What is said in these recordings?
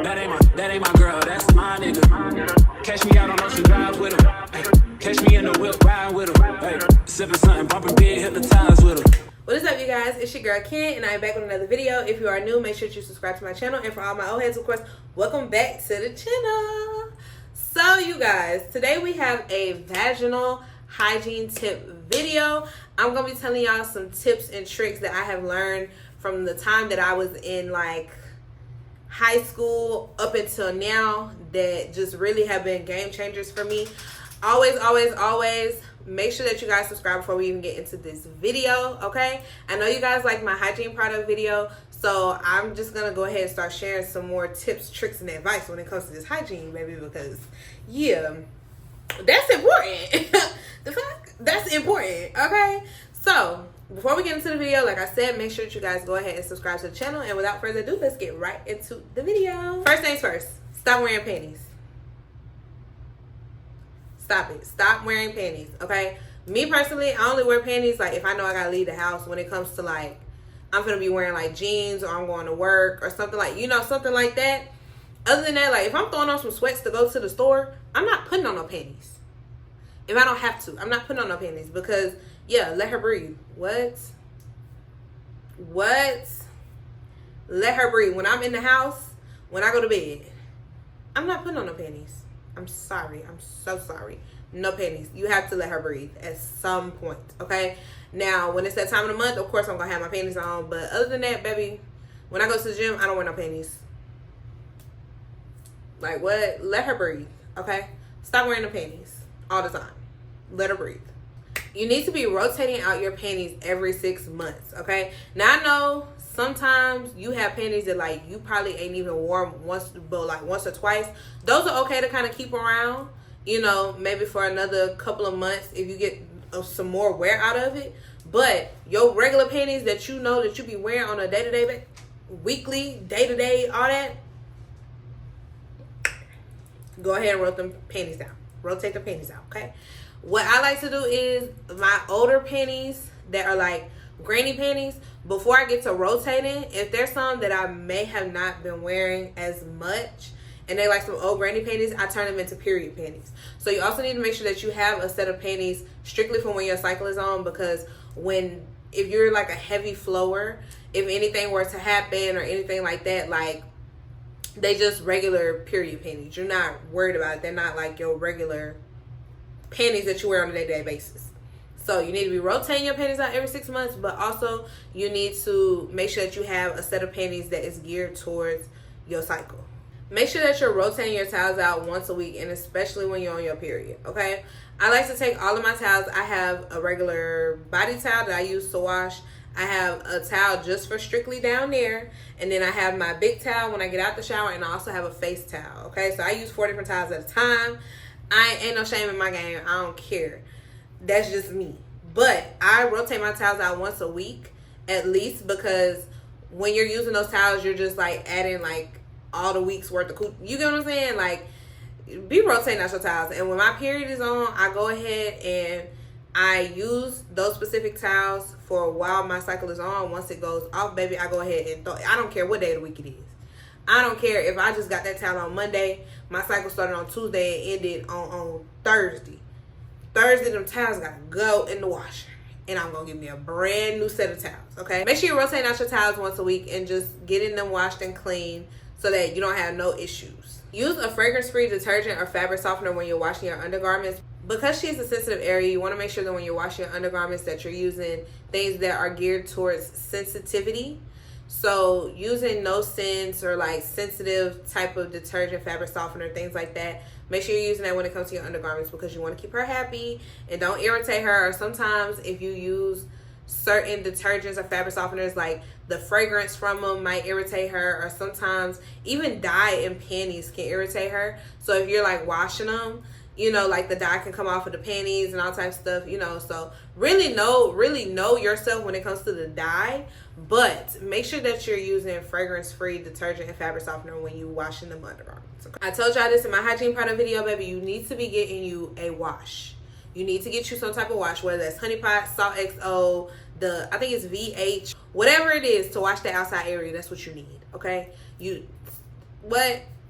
That ain't my girl, that's my nigga. Catch me out on Ocean Drive with him. Catch me in the whip, ride with him. Hey, sipping something, bumping big, hypnotized with him. What is up, you guys? It's your girl Ken, and I'm back with another video. If you are new, make sure you subscribe to my channel. And for all my old heads, of course, welcome back to the channel. So, you guys, today we have a vaginal hygiene tip video. I'm going to be telling y'all some tips and tricks that I have learned from the time that I was in, like, high school up until now that just really have been game changers for me. Always make sure that you guys subscribe before we even get into this video, okay? I know you guys like my hygiene product video, so I'm just gonna go ahead and start sharing some more tips, tricks, and advice when it comes to this hygiene, baby, because yeah, that's important. The fact that's important, okay? So before we get into the video, like I said, make sure that you guys go ahead and subscribe to the channel, and without further ado, let's get right into the video. First things first, stop wearing panties. Stop it. Stop wearing panties, okay? Me personally, I only wear panties like if I know I gotta leave the house. When it comes to like, I'm gonna be wearing like jeans, or I'm going to work or something like, you know, something like that. Other than that, like if I'm throwing on some sweats to go to the store, I'm not putting on no panties. If I don't have to, I'm not putting on no panties because, yeah, let her breathe. What? Let her breathe. When I'm in the house, when I go to bed, I'm not putting on no panties. I'm sorry. I'm so sorry. No panties. You have to let her breathe at some point, okay? Now, when it's that time of the month, of course, I'm going to have my panties on. But other than that, baby, when I go to the gym, I don't wear no panties. Like, what? Let her breathe, okay? Stop wearing the panties all the time. Let her breathe. You need to be rotating out your panties every 6 months, okay? Now, I know sometimes you have panties that like you probably ain't even worn once, but like once or twice. Those are okay to kind of keep around, you know, maybe for another couple of months if you get some more wear out of it. But your regular panties that you know that you be wearing on a day-to-day, weekly, day-to-day, all that, go ahead and rotate the panties out, okay? What I like to do is my older panties that are like granny panties, before I get to rotating, if there's some that I may have not been wearing as much and they like some old granny panties, I turn them into period panties. So you also need to make sure that you have a set of panties strictly for when your cycle is on, because if you're like a heavy flower, if anything were to happen or anything like that, like they just regular period panties. You're not worried about it. They're not like your regular panties that you wear on a day-to-day basis. So you need to be rotating your panties out every 6 months, but also you need to make sure that you have a set of panties that is geared towards your cycle. Make sure that you're rotating your towels out once a week, and especially when you're on your period, okay? I like to take all of my towels. I have a regular body towel that I use to wash. I have a towel just for strictly down there, and then I have my big towel when I get out the shower, and I also have a face towel, okay? So I use 4 different towels at a time. I ain't no shame in my game. I don't care. That's just me. But I rotate my towels out once a week at least, because when you're using those towels, you're just like adding like all the week's worth of you get what I'm saying? Like, be rotating out your towels. And when my period is on, I go ahead and I use those specific towels for a while my cycle is on. Once it goes off, baby, I go ahead and I don't care what day of the week it is. I don't care if I just got that towel on Monday, my cycle started on Tuesday and ended on Thursday. Thursday, them towels gotta go in the washer, and I'm gonna give me a brand new set of towels, okay? Make sure you're rotating out your towels once a week and just getting them washed and clean so that you don't have no issues. Use a fragrance-free detergent or fabric softener when you're washing your undergarments. Because she's a sensitive area, you want to make sure that when you're washing your undergarments that you're using things that are geared towards sensitivity. So using no scents or like sensitive type of detergent, fabric softener, things like that, make sure you're using that when it comes to your undergarments, because you want to keep her happy and don't irritate her. Or sometimes if you use certain detergents or fabric softeners, like the fragrance from them might irritate her, or sometimes even dye in panties can irritate her. So if you're like washing them, you know, like the dye can come off of the panties and all types of stuff, you know. So really know yourself when it comes to the dye, but make sure that you're using fragrance-free detergent and fabric softener when you washing them undergarments. Okay? I told y'all this in my hygiene product video, baby. You need to be getting you a wash. You need to get you some type of wash, whether that's Honey Pot, Salt XO, I think it's VH, whatever it is to wash the outside area. That's what you need, okay?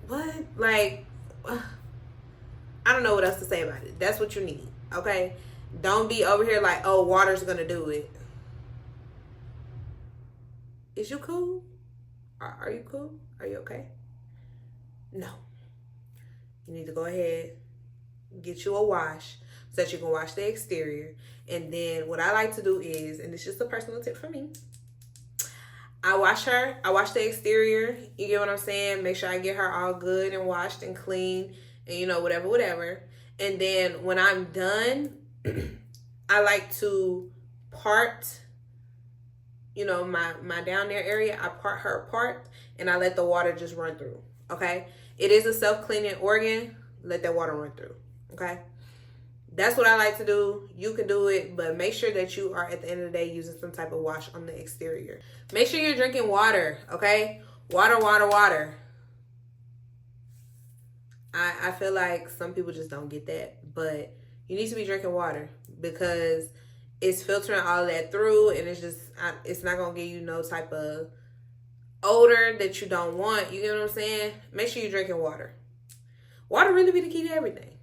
what? Like, I don't know what else to say about it. That's what you need, okay? Don't be over here like, oh, water's gonna do it. Is you cool? Are you cool? Are you okay? No. You need to go ahead, get you a wash so that you can wash the exterior. And then what I like to do is, and it's just a personal tip for me, I wash the exterior. You get what I'm saying? Make sure I get her all good and washed and clean and, you know, whatever. And then when I'm done, I like to part, you know, my down there area. I part her apart and I let the water just run through, okay? It is a self-cleaning organ. Let that water run through, okay? That's what I like to do. You can do it, but make sure that you are, at the end of the day, using some type of wash on the exterior. Make sure you're drinking water, okay? Water. I feel like some people just don't get that, but you need to be drinking water because it's filtering all of that through, and it's not going to give you no type of odor that you don't want. You get what I'm saying? Make sure you're drinking water. Water really be the key to everything.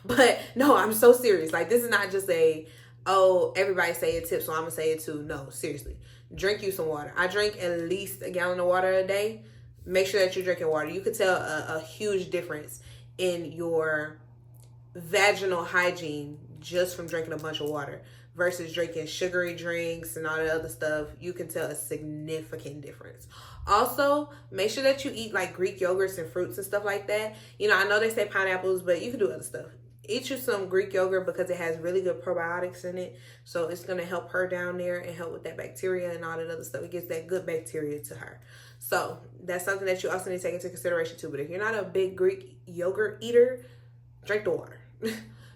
But no, I'm so serious. Like, this is not just everybody say a tip, so I'm going to say it too. No, seriously. Drink you some water. I drink at least a gallon of water a day. Make sure that you're drinking water. You can tell a huge difference in your vaginal hygiene just from drinking a bunch of water versus drinking sugary drinks and all that other stuff. You can tell a significant difference. Also, make sure that you eat like Greek yogurts and fruits and stuff like that. You know, I know they say pineapples, but you can do other stuff. Eat you some Greek yogurt because it has really good probiotics in it. So it's going to help her down there and help with that bacteria and all that other stuff. It gives that good bacteria to her. So that's something that you also need to take into consideration too. But if you're not a big Greek yogurt eater, drink the water.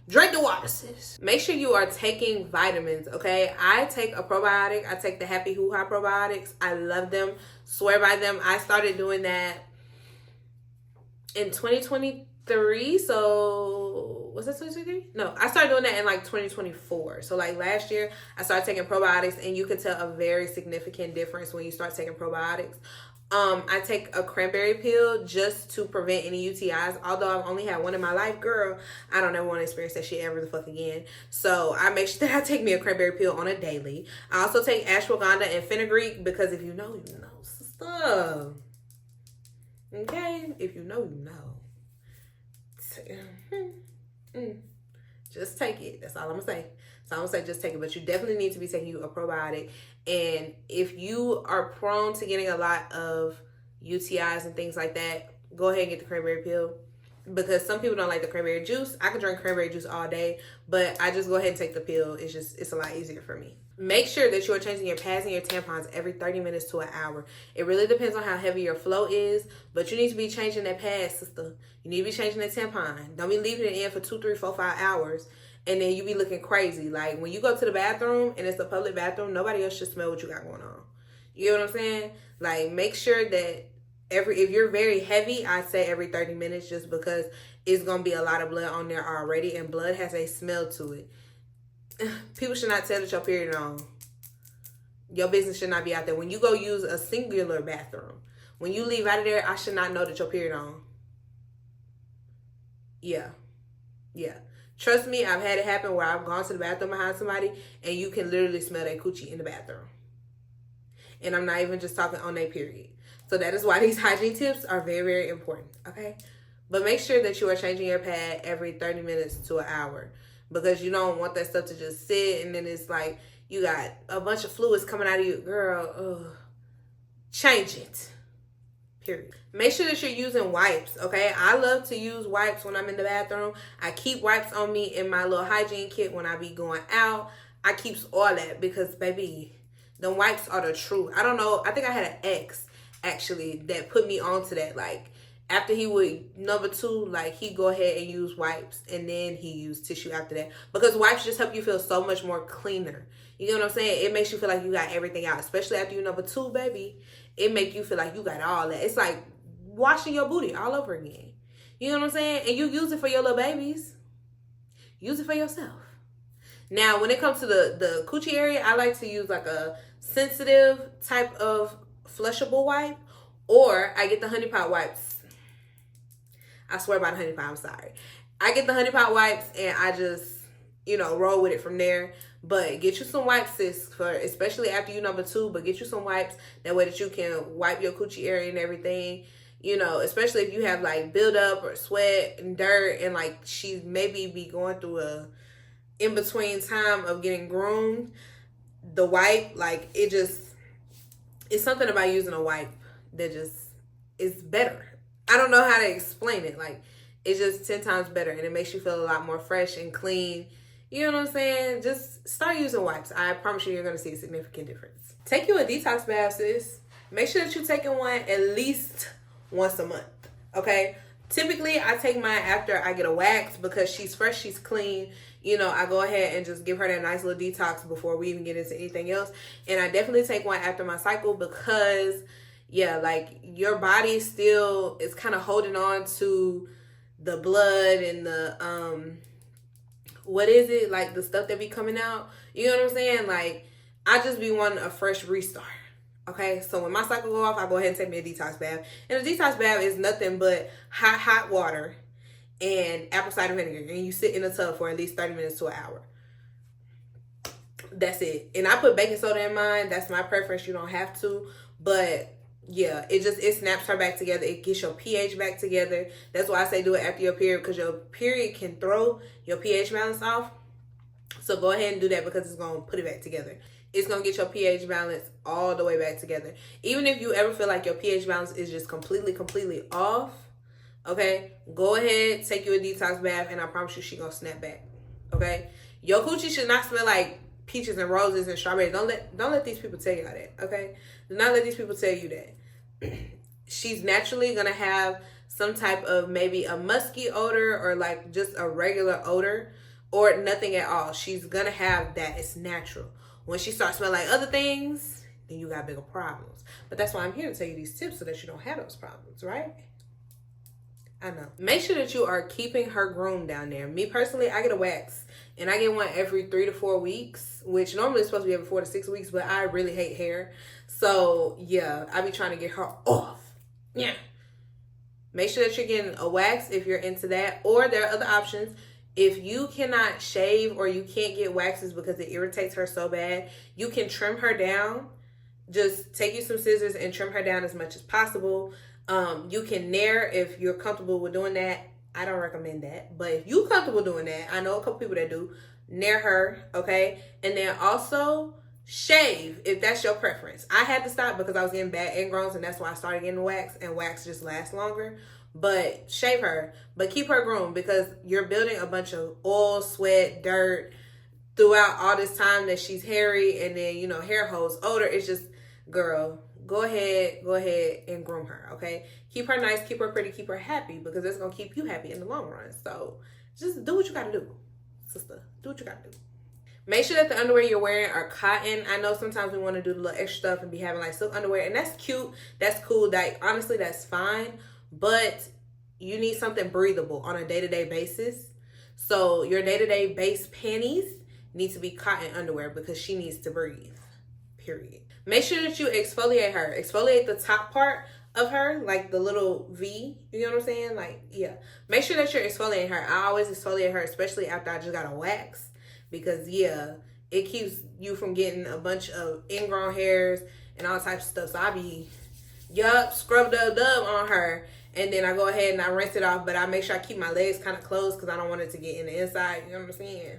Drink the water, sis. Make sure you are taking vitamins, okay? I take a probiotic. I take the Happy Hoo Ha probiotics. I love them. Swear by them. I started doing that in 2023. So, was that 2023? No, I started doing that in like 2024. So like last year, I started taking probiotics, and you can tell a very significant difference when you start taking probiotics. I take a cranberry pill just to prevent any UTIs. Although I've only had one in my life, girl, I don't ever want to experience that shit ever the fuck again. So I make sure that I take me a cranberry pill on a daily. I also take ashwagandha and fenugreek because if you know, you know, sister. Okay? If you know, you know. Just take it. That's all I'm going to say. So I'm going to say just take it. But you definitely need to be taking you a probiotic. And if you are prone to getting a lot of UTIs and things like that, go ahead and get the cranberry pill. Because some people don't like the cranberry juice. I can drink cranberry juice all day, but I just go ahead and take the pill. It's a lot easier for me. Make sure that you are changing your pads and your tampons every 30 minutes to an hour. It really depends on how heavy your flow is, but you need to be changing that pad, sister. You need to be changing that tampon. Don't be leaving it in for 2, 3, 4, 5 hours, and then you be looking crazy. Like, when you go to the bathroom and it's a public bathroom, nobody else should smell what you got going on. You know what I'm saying? Like, make sure that if you're very heavy, I say every 30 minutes just because it's going to be a lot of blood on there already, and blood has a smell to it. People should not tell that your period on. Your business should not be out there. When you go use a singular bathroom, when you leave out of there, I should not know that your period on. Yeah. Trust me, I've had it happen where I've gone to the bathroom behind somebody and you can literally smell their coochie in the bathroom. And I'm not even just talking on their period. So that is why these hygiene tips are very, very important, okay? But make sure that you are changing your pad every 30 minutes to an hour, because you don't want that stuff to just sit and then it's like you got a bunch of fluids coming out of you. Girl, change it. Period. Make sure that you're using wipes, okay? I love to use wipes when I'm in the bathroom. I keep wipes on me in my little hygiene kit when I be going out. I keeps all that because, baby, the wipes are the truth. I don't know. I think I had an ex, actually, that put me onto that. Like, after he would, number 2, like, he'd go ahead and use wipes, and then he used tissue after that. Because wipes just help you feel so much more cleaner. You know what I'm saying? It makes you feel like you got everything out, especially after you number 2, baby. It make you feel like you got all that. It's like washing your booty all over again. You know what I'm saying? And you use it for your little babies. Use it for yourself. Now, when it comes to the coochie area, I like to use like a sensitive type of flushable wipe, Or I get the honey pot wipes. I swear by the honey pot, I'm sorry. I get the honey pot wipes and I just, roll with it from there. But get you some wipes, sis, for especially after you number 2. But get you some wipes that way that you can wipe your coochie area and everything. Especially if you have like buildup or sweat and dirt, and like she maybe be going through a in between time of getting groomed. The wipe, like it's something about using a wipe that just is better. I don't know how to explain it. Like, it's just 10 times better, and it makes you feel a lot more fresh and clean. You know what I'm saying? Just start using wipes. I promise you're going to see a significant difference. Take you a detox bath, sis. Make sure that you're taking one at least once a month, okay? Typically, I take mine after I get a wax because she's fresh, she's clean. I go ahead and just give her that nice little detox before we even get into anything else. And I definitely take one after my cycle because, like your body still is kind of holding on to the blood and the, like the stuff that be coming out. You know what I'm saying? Like, I just be wanting a fresh restart. Okay, so when my cycle go off, I go ahead and take me a detox bath. And a detox bath is nothing but hot water and apple cider vinegar. And you sit in the tub for at least 30 minutes to an hour. That's it. And I put baking soda in mine. That's my preference. You don't have to. But yeah, it snaps her back together. It gets your pH back together. That's why I say do it after your period, because your period can throw your pH balance off. So go ahead and do that because it's going to put it back together. It's going to get your pH balance all the way back together. Even if you ever feel like your pH balance is just completely off, okay, go ahead, take you a detox bath, and I promise you she going to snap back, okay? Your coochie should not smell like peaches and roses and strawberries. Don't let these people tell you that, okay? Do not let these people tell you that. She's naturally going to have some type of maybe a musky odor or like just a regular odor or nothing at all. She's going to have that. It's natural. When she starts smelling like other things, then you got bigger problems. But that's why I'm here to tell you these tips so that you don't have those problems, right? I know. Make sure that you are keeping her groomed down there. Me personally, I get a wax. And I get one every 3 to 4 weeks, which normally is supposed to be every 4 to 6 weeks, but I really hate hair. So, yeah, I be trying to get her off. Yeah. Make sure that you're getting a wax if you're into that. Or there are other options. If you cannot shave or you can't get waxes because it irritates her so bad, you can trim her down. Just take you some scissors and trim her down as much as possible. You can nair if you're comfortable with doing that. I don't recommend that. But if you're comfortable doing that, I know a couple people that do, nair her, okay? And then also shave if that's your preference. I had to stop because I was getting bad ingrowns, and that's why I started getting wax, and wax just lasts longer. But shave her, but keep her groomed because you're building a bunch of oil, sweat, dirt throughout all this time that she's hairy, and then, hair holes, odor. It's just, girl, go ahead and groom her, okay? Keep her nice, keep her pretty, keep her happy because it's going to keep you happy in the long run. So just do what you got to do, sister. Do what you got to do. Make sure that the underwear you're wearing are cotton. I know sometimes we want to do the little extra stuff and be having like silk underwear, and that's cute. That's cool. Like, honestly, that's fine. But you need something breathable on a day-to-day basis. So your day-to-day base panties need to be cotton underwear because she needs to breathe, period. Make sure that you exfoliate her. Exfoliate the top part of her, like the little V. You know what I'm saying? Like, yeah. Make sure that you're exfoliating her. I always exfoliate her, especially after I just got a wax. Because, yeah, it keeps you from getting a bunch of ingrown hairs and all types of stuff. So I be, scrubbed up on her. And then I go ahead and I rinse it off. But I make sure I keep my legs kind of closed because I don't want it to get in the inside. You know what I'm saying?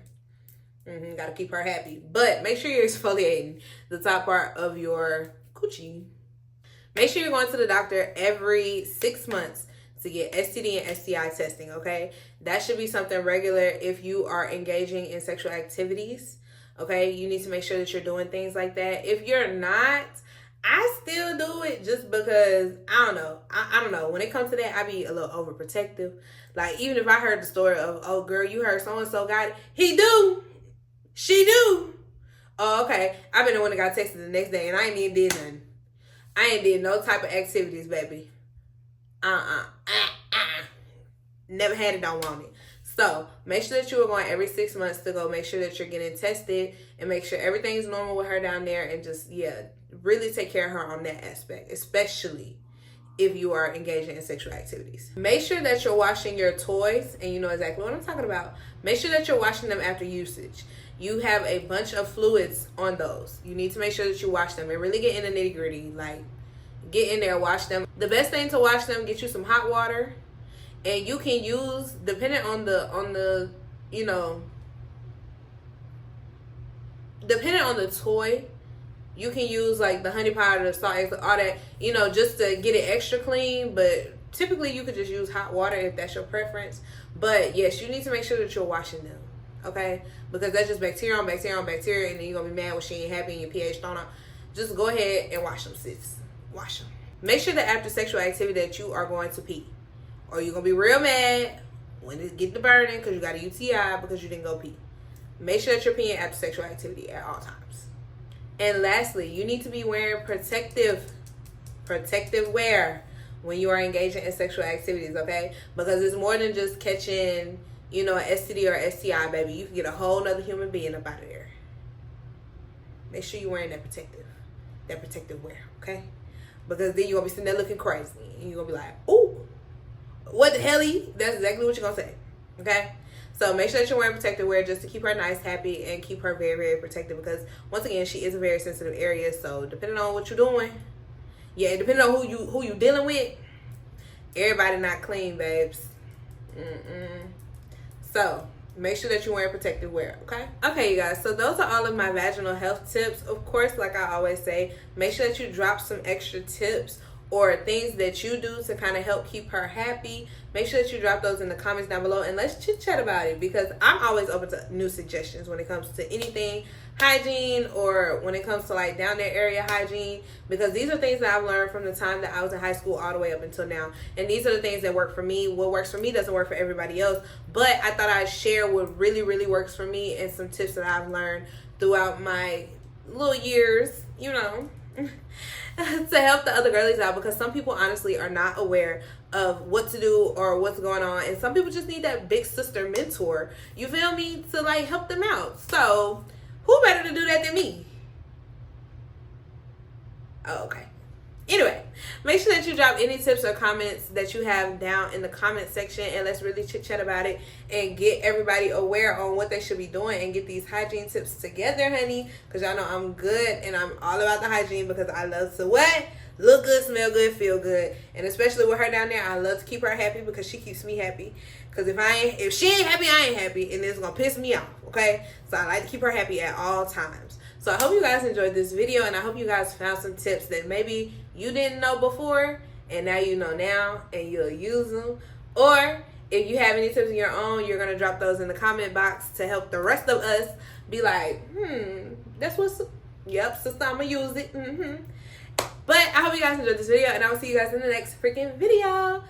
Got to keep her happy. But make sure you're exfoliating the top part of your coochie. Make sure you're going to the doctor every 6 months to get STD and STI testing, okay? That should be something regular if you are engaging in sexual activities, okay? You need to make sure that you're doing things like that. If you're not, I still do it just because, I don't know. I don't know. When it comes to that, I be a little overprotective. Like, even if I heard the story of, oh, girl, you heard so-and-so got it. He do. She do. Oh, okay. I've been the one that got texted the next day, and I ain't even did nothing. I ain't did no type of activities, baby. Never had it, don't want it. So make sure that you are going every 6 months to go make sure that you're getting tested and make sure everything's normal with her down there, and just, really take care of her on that aspect, especially if you are engaging in sexual activities. Make sure that you're washing your toys, and you know exactly what I'm talking about. Make sure that you're washing them after usage. You have a bunch of fluids on those. You need to make sure that you wash them and really get in the nitty gritty. Like, get in there, wash them. The best thing to wash them, get you some hot water, and you can use, depending on the you know, depending on the toy, you can use like the honey powder, the salt, all that, you know, just to get it extra clean. But typically you could just use hot water if that's your preference. But yes, you need to make sure that you're washing them, okay? Because that's just bacteria on bacteria on bacteria, and then you're gonna be mad when she ain't happy and your pH thrown out. Just go ahead and wash them, sis. Wash them. Make sure that after sexual activity that you are going to pee, or you're gonna be real mad when it get the burning because you got a UTI because you didn't go pee. Make sure that you're peeing after sexual activity at all times. And lastly, you need to be wearing protective wear when you are engaging in sexual activities, okay? Because it's more than just catching, you know, an STD or STI, baby. You can get a whole nother human being up out of there. Make sure you're wearing that protective wear, okay? Because then you're going to be sitting there looking crazy. And you're going to be like, ooh, what the hell-y? That's exactly what you're going to say, okay? So make sure that you're wearing protective wear just to keep her nice, happy, and keep her very, very protected. Because, once again, she is a very sensitive area. So, depending on what you're doing, yeah, depending on who you dealing with, everybody not clean, babes. So, make sure that you're wearing protective wear, okay? Okay, you guys, so those are all of my vaginal health tips. Of course, like I always say, make sure that you drop some extra tips or things that you do to kind of help keep her happy. Make sure that you drop those in the comments down below, and let's chit chat about it, because I'm always open to new suggestions when it comes to anything hygiene, or when it comes to like down there area hygiene, because these are things that I've learned from the time that I was in high school all the way up until now, and these are the things that work for me. What works for me doesn't work for everybody else, but I thought I'd share what really, really works for me and some tips that I've learned throughout my little years, you know, to help the other girlies out, because some people honestly are not aware of what to do or what's going on, and some people just need that big sister mentor, you feel me, to like help them out. So who better to do that than me? Oh, okay. Anyway, make sure that you drop any tips or comments that you have down in the comment section, and let's really chit chat about it and get everybody aware on what they should be doing and get these hygiene tips together, honey. Because y'all know I'm good and I'm all about the hygiene, because I love to what? Look good, smell good, feel good. And especially with her down there, I love to keep her happy because she keeps me happy. Because if she ain't happy, I ain't happy, and it's gonna piss me off, okay? So I like to keep her happy at all times. So I hope you guys enjoyed this video, and I hope you guys found some tips that maybe you didn't know before, and now you know now, and you'll use them. Or if you have any tips of your own, you're gonna drop those in the comment box to help the rest of us be like, that's what's, yep, sister, I'm gonna use it. But I hope you guys enjoyed this video, and I will see you guys in the next freaking video.